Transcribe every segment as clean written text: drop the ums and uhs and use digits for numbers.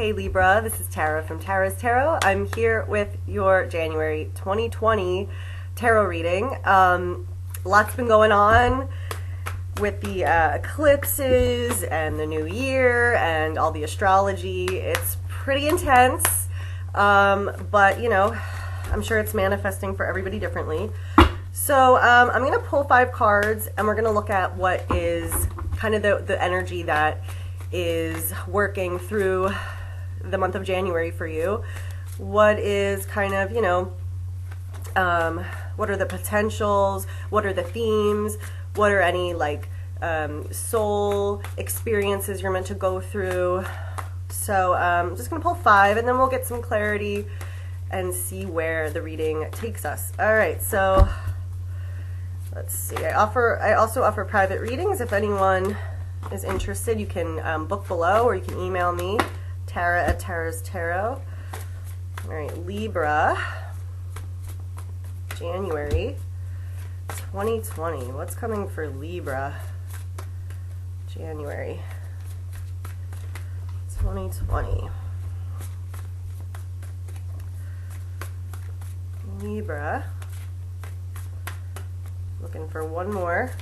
Hey Libra, this is Tara from Tara's Tarot. I'm here with your January 2020 tarot reading. Lots been going on with the eclipses and the new year and all the astrology. It's pretty intense, but you know, I'm sure it's manifesting for everybody differently. So I'm going to pull 5 cards and we're going to look at what is kind of the energy that is working through the month of January for you. What is kind of, you know, what are the potentials? What are the themes? What are any like soul experiences you're meant to go through? So I'm just going to pull 5 and then we'll get some clarity and see where the reading takes us. All right, so let's see. I also offer private readings. If anyone is interested, you can book below or you can email me, Tara at Tara's Tarot. All right, Libra, January 2020. What's coming for Libra? January 2020. Libra. Looking for one more.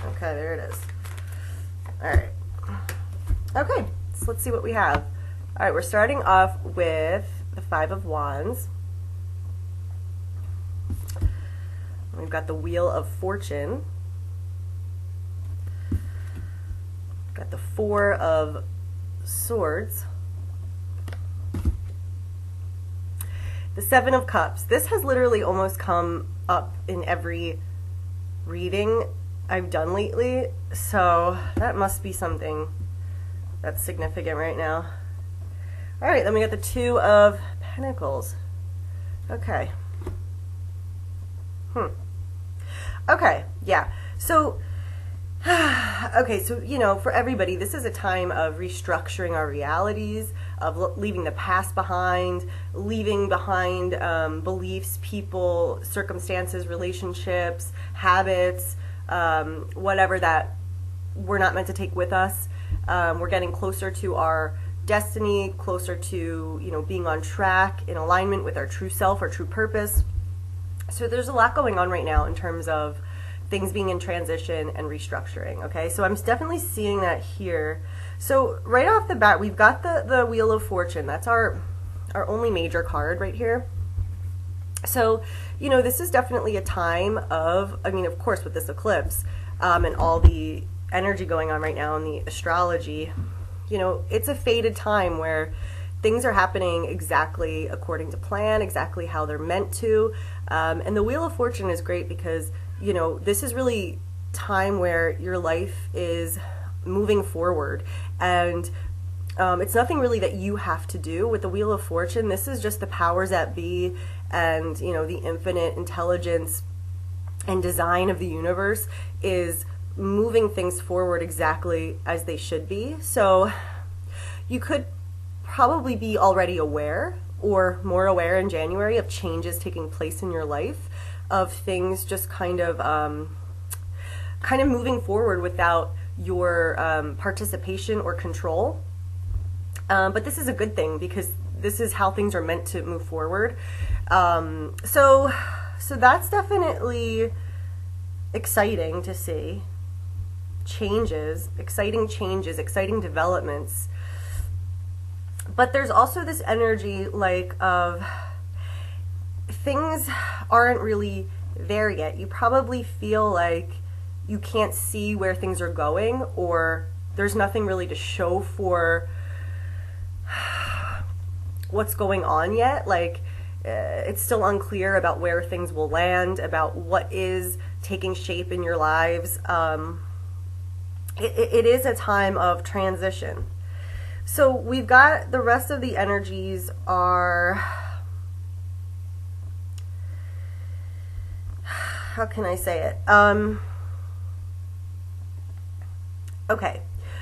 Okay, there it is. All right. Okay, so let's see what we have. All right, we're starting off with the 5 of Wands. We've got the Wheel of Fortune. Got the 4 of Swords. The 7 of Cups. This has literally almost come up in every reading I've done lately, so that must be something that's significant right now. All right, then we got the 2 of Pentacles. Okay. Okay, yeah. So, okay, so, you know, for everybody, this is a time of restructuring our realities, of leaving the past behind, leaving behind beliefs, people, circumstances, relationships, habits, whatever that we're not meant to take with us. We're getting closer to our destiny, closer to, you know, being on track, in alignment with our true self, our true purpose. So there's a lot going on right now in terms of things being in transition and restructuring, okay? So I'm definitely seeing that here. So right off the bat, we've got the Wheel of Fortune. That's our only major card right here. So, you know, this is definitely a time of, I mean, of course, with this eclipse and all the energy going on right now in the astrology, you know, it's a fated time where things are happening exactly according to plan, exactly how they're meant to. And the Wheel of Fortune is great because, you know, this is really time where your life is moving forward. And it's nothing really that you have to do with the Wheel of Fortune. This is just the powers that be and, you know, the infinite intelligence and design of the universe is moving things forward exactly as they should be. So you could probably be already aware or more aware in January of changes taking place in your life, of things just kind of moving forward without your participation or control. But this is a good thing because this is how things are meant to move forward. So that's definitely exciting to see. Exciting changes, exciting developments. But there's also this energy like of things aren't really there yet. You probably feel like you can't see where things are going, or there's nothing really to show for what's going on yet. Like it's still unclear about where things will land, about what is taking shape in your lives. It is a time of transition. So we've got the rest of the energies are, how can I say it? Okay,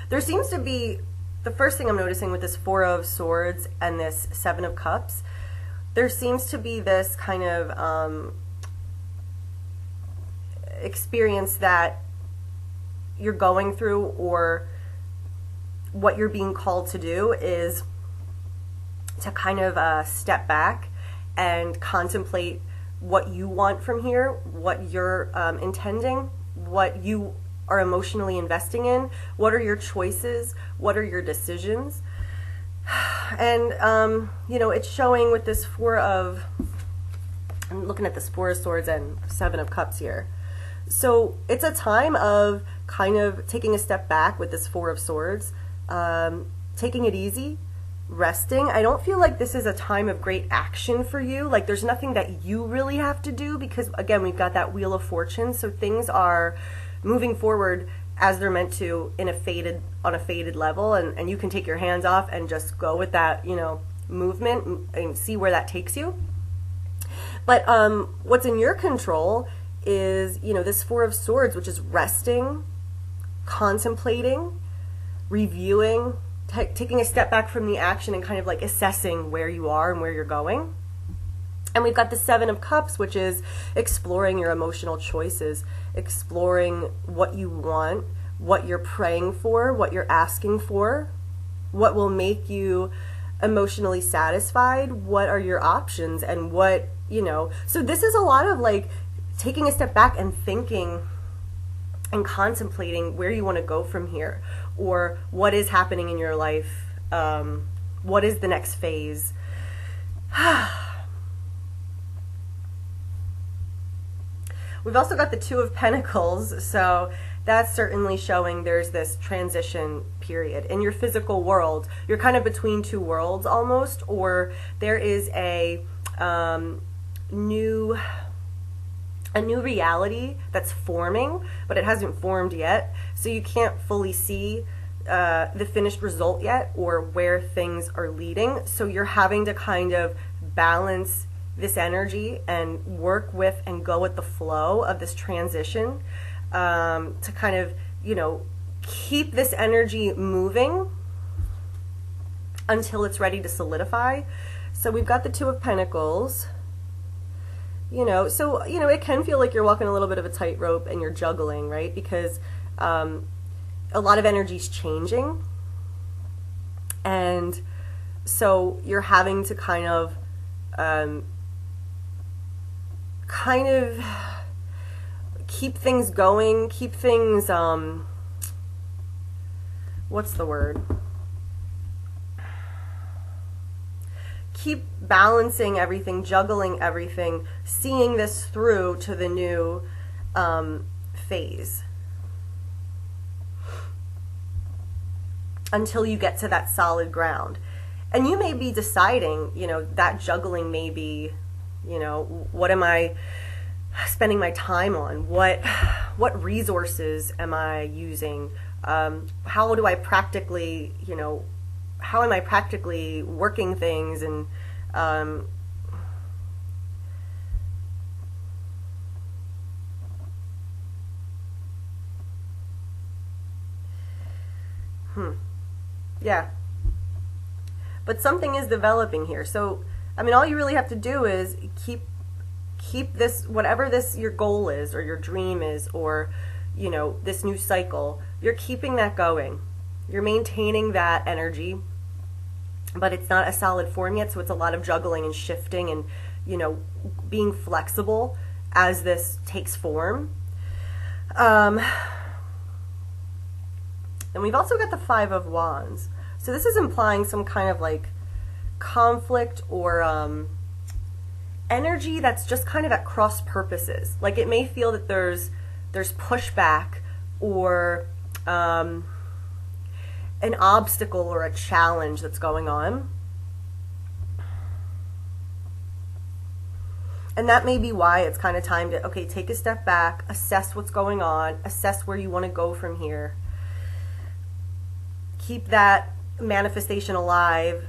there seems to be, the first thing I'm noticing with this 4 of Swords and this 7 of Cups, there seems to be this kind of experience that you're going through, or what you're being called to do is to kind of step back and contemplate what you want from here, what you're intending, what you are emotionally investing in, what are your choices, what are your decisions. And, it's showing with this I'm looking at this Four of Swords and Seven of Cups here. So it's a time of kind of taking a step back with this Four of Swords, taking it easy, resting. I don't feel like this is a time of great action for you. Like there's nothing that you really have to do because, again, we've got that Wheel of Fortune. So things are moving forward as they're meant to on a faded level, and you can take your hands off and just go with that, movement and see where that takes you. But what's in your control is, this Four of Swords, which is resting, contemplating, reviewing, taking a step back from the action and kind of like assessing where you are and where you're going. And we've got the Seven of Cups, which is exploring your emotional choices, exploring what you want, what you're praying for, what you're asking for, what will make you emotionally satisfied, what are your options, and what, So this is a lot of like taking a step back and thinking and contemplating where you want to go from here, or what is happening in your life, what is the next phase. We've also got the Two of Pentacles, so that's certainly showing there's this transition period. In your physical world, you're kind of between two worlds almost, or there is a new reality that's forming, but it hasn't formed yet, so you can't fully see the finished result yet or where things are leading. So you're having to kind of balance this energy and work with and go with the flow of this transition, to kind of, keep this energy moving until it's ready to solidify. So we've got the Two of Pentacles, so, it can feel like you're walking a little bit of a tightrope and you're juggling, right? Because a lot of energy's changing. And so you're having to kind of keep things going, keep things, what's the word? Keep balancing everything, juggling everything, seeing this through to the new phase until you get to that solid ground. And you may be deciding, that juggling may be, what am I spending my time on? What resources am I using? How do I practically, how am I practically working things? And yeah, but something is developing here. So all you really have to do is keep this, whatever this your goal is or your dream is, or this new cycle, you're keeping that going, you're maintaining that energy, but it's not a solid form yet, so it's a lot of juggling and shifting and being flexible as this takes form. And we've also got the Five of Wands, so this is implying some kind of like conflict or energy that's just kind of at cross purposes. Like it may feel that there's pushback or an obstacle or a challenge that's going on. And that may be why it's kind of time to, okay, take a step back, assess what's going on, assess where you want to go from here. Keep that manifestation alive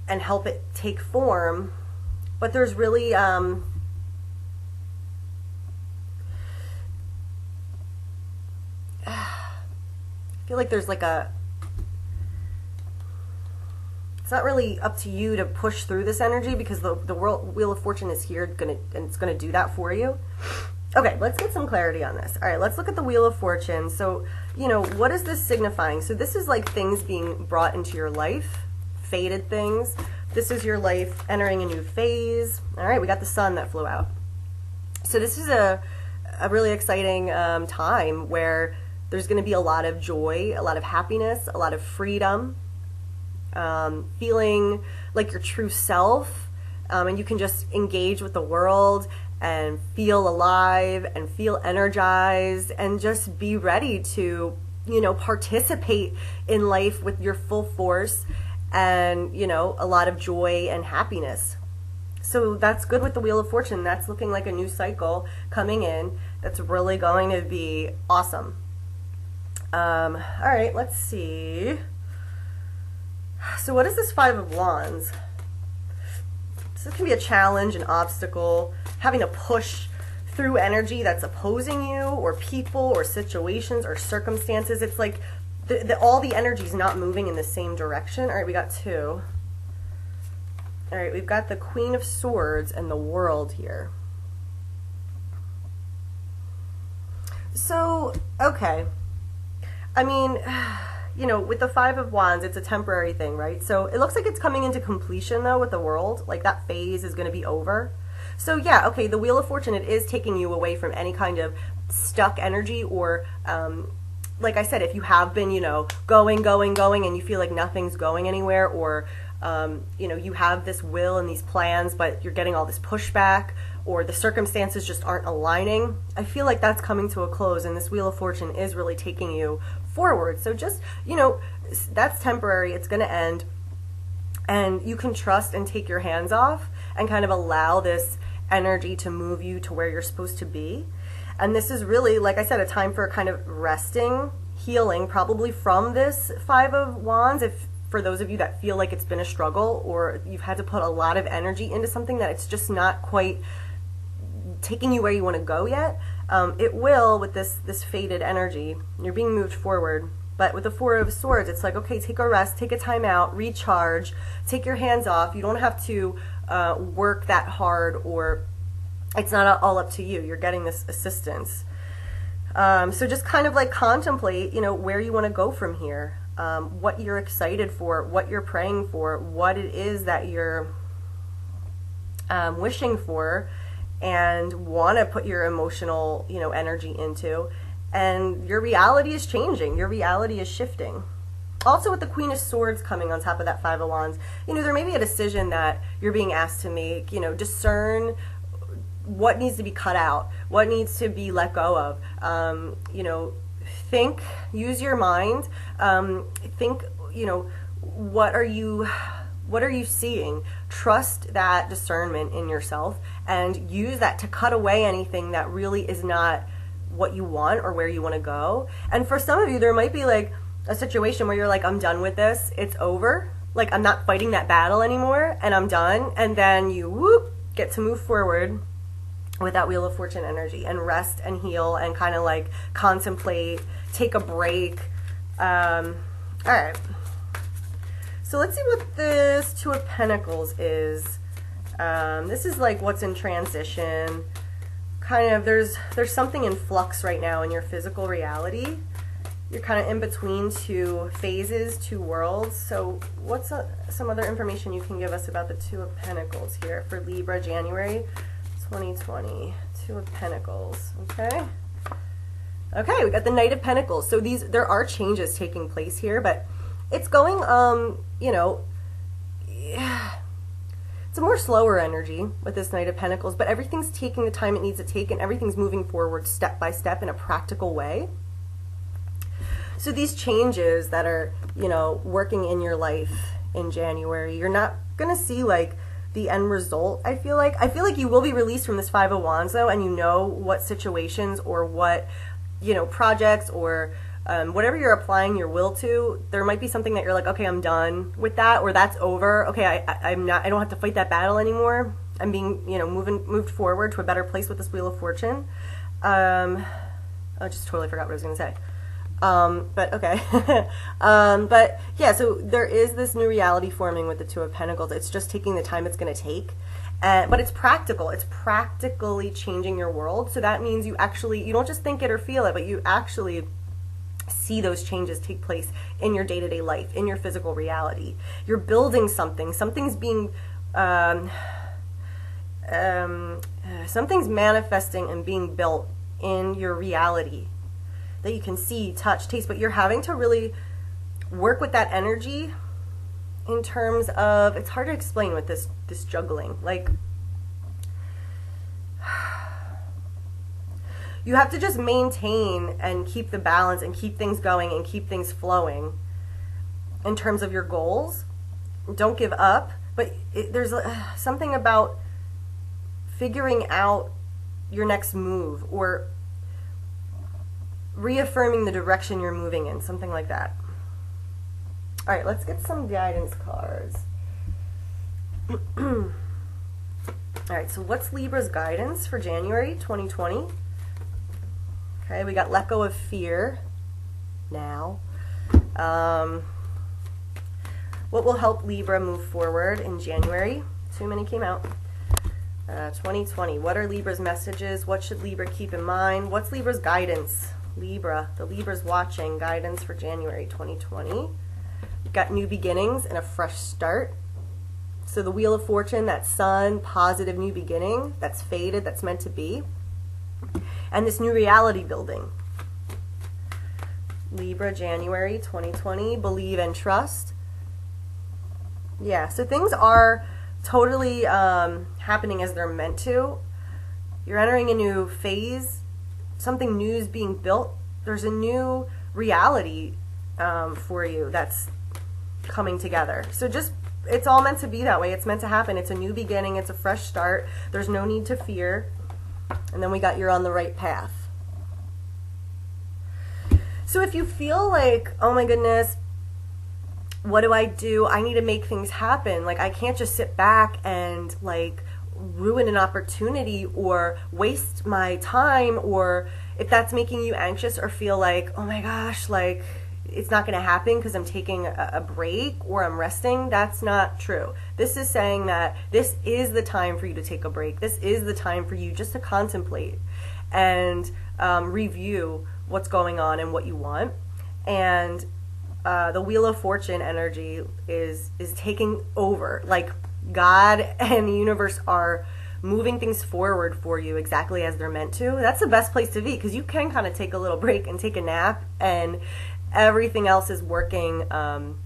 and help it take form. But there's really I feel like there's like it's not really up to you to push through this energy, because the Wheel of Fortune is here and it's gonna do that for you. Okay, let's get some clarity on this. All right, let's look at the Wheel of Fortune. So, what is this signifying? So this is like things being brought into your life, fated things. This is your life entering a new phase. All right, we got the sun that flew out. So this is a really exciting time where there's going to be a lot of joy, a lot of happiness, a lot of freedom, feeling like your true self, and you can just engage with the world and feel alive and feel energized and just be ready to, participate in life with your full force and, a lot of joy and happiness. So that's good with the Wheel of Fortune. That's looking like a new cycle coming in that's really going to be awesome. All right, let's see. So what is this Five of Wands? So this can be a challenge, an obstacle, having to push through energy that's opposing you, or people, or situations, or circumstances. It's like all the energy is not moving in the same direction. All right, we got two. All right, we've got the Queen of Swords and the World here. So, okay. I mean, with the Five of Wands, it's a temporary thing, right? So it looks like it's coming into completion, though, with the World. Like, that phase is going to be over. So, yeah, okay, the Wheel of Fortune, it is taking you away from any kind of stuck energy or, like I said, if you have been, going, and you feel like nothing's going anywhere, or, you have this will and these plans, but you're getting all this pushback, or the circumstances just aren't aligning, I feel like that's coming to a close, and this Wheel of Fortune is really taking you forward. So just, that's temporary. It's going to end, and you can trust and take your hands off and kind of allow this energy to move you to where you're supposed to be. And this is really, like I said, a time for kind of resting, healing, probably from this Five of Wands, if for those of you that feel like it's been a struggle, or you've had to put a lot of energy into something that it's just not quite taking you where you want to go yet. It will, with this faded energy. You're being moved forward. But with the Four of Swords, it's like, okay, take a rest, take a time out, recharge, take your hands off. You don't have to work that hard, or it's not all up to you. You're getting this assistance. So just kind of like contemplate, where you want to go from here, what you're excited for, what you're praying for, what it is that you're wishing for and want to put your emotional, energy into. And your reality is changing. Your reality is shifting. Also, with the Queen of Swords coming on top of that Five of Wands, there may be a decision that you're being asked to make, discern what needs to be cut out, what needs to be let go of. Think, use your mind, think, what are you seeing? Trust that discernment in yourself and use that to cut away anything that really is not what you want or where you want to go. And for some of you, there might be like a situation where you're like, I'm done with this. It's over. Like, I'm not fighting that battle anymore and I'm done. And then you get to move forward with that Wheel of Fortune energy and rest and heal and kind of like contemplate, take a break. All right. So let's see what this Two of Pentacles is. This is like what's in transition. Kind of, there's something in flux right now in your physical reality. You're kind of in between two phases, two worlds. So what's some other information you can give us about the Two of Pentacles here for Libra, January 2020? Two of Pentacles, okay? Okay, we got the Knight of Pentacles. So there are changes taking place here, but it's going, it's a more slower energy with this Knight of Pentacles, but everything's taking the time it needs to take, and everything's moving forward step by step in a practical way. So these changes that are, working in your life in January, you're not going to see like the end result, I feel like. I feel like you will be released from this Five of Wands, though, and you know what situations or what, projects or whatever you're applying your will to, there might be something that you're like, okay, I'm done with that, or that's over. Okay, I don't have to fight that battle anymore. I'm being, moved forward to a better place with this Wheel of Fortune. I just totally forgot what I was going to say. But okay. But yeah, so there is this new reality forming with the Two of Pentacles. It's just taking the time it's going to take. But it's practical. It's practically changing your world. So that means you don't just think it or feel it, but you actually see those changes take place in your day-to-day life, in your physical reality. You're building something. Something's manifesting and being built in your reality that you can see, touch, taste, but you're having to really work with that energy in terms of, it's hard to explain with this juggling. Like, you have to just maintain and keep the balance and keep things going and keep things flowing in terms of your goals. Don't give up, but there's something about figuring out your next move or reaffirming the direction you're moving in, something like that. All right, let's get some guidance cards. All right, so what's Libra's guidance for January 2020? Okay, we got let go of fear now. What will help Libra move forward in January? Too many came out. 2020. What are Libra's messages? What should Libra keep in mind? What's Libra's guidance? Libra. The Libra's watching. Guidance for January 2020. We've got new beginnings and a fresh start. So the Wheel of Fortune, that sun, positive new beginning, that's faded, that's meant to be. And this new reality building. Libra, January 2020. Believe and trust. Yeah, so things are totally happening as they're meant to. You're entering a new phase. Something new is being built. There's a new reality for you that's coming together. So just, it's all meant to be that way. It's meant to happen. It's a new beginning. It's a fresh start. There's no need to fear. And then we got you're on the right path. So if you feel like, oh my goodness, what do? I need to make things happen. Like, I can't just sit back and like ruin an opportunity or waste my time, or if that's making you anxious or feel like, oh my gosh, like it's not going to happen because I'm taking a break or I'm resting, that's not true. This is saying that this is the time for you to take a break. This is the time for you just to contemplate and review what's going on and what you want. And the Wheel of Fortune energy is taking over. Like, God and the universe are moving things forward for you exactly as they're meant to. That's the best place to be, because you can kind of take a little break and take a nap, and everything else is working, doing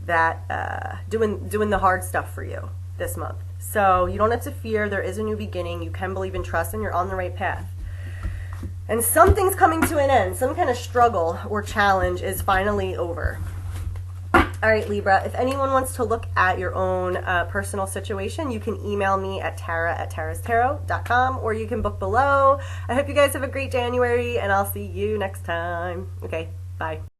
the hard stuff for you this month. So you don't have to fear. There is a new beginning. You can believe and trust, and you're on the right path. And something's coming to an end. Some kind of struggle or challenge is finally over. All right, Libra, if anyone wants to look at your own personal situation, you can email me at tara@tarastarot.com, or you can book below. I hope you guys have a great January, and I'll see you next time. Okay, bye.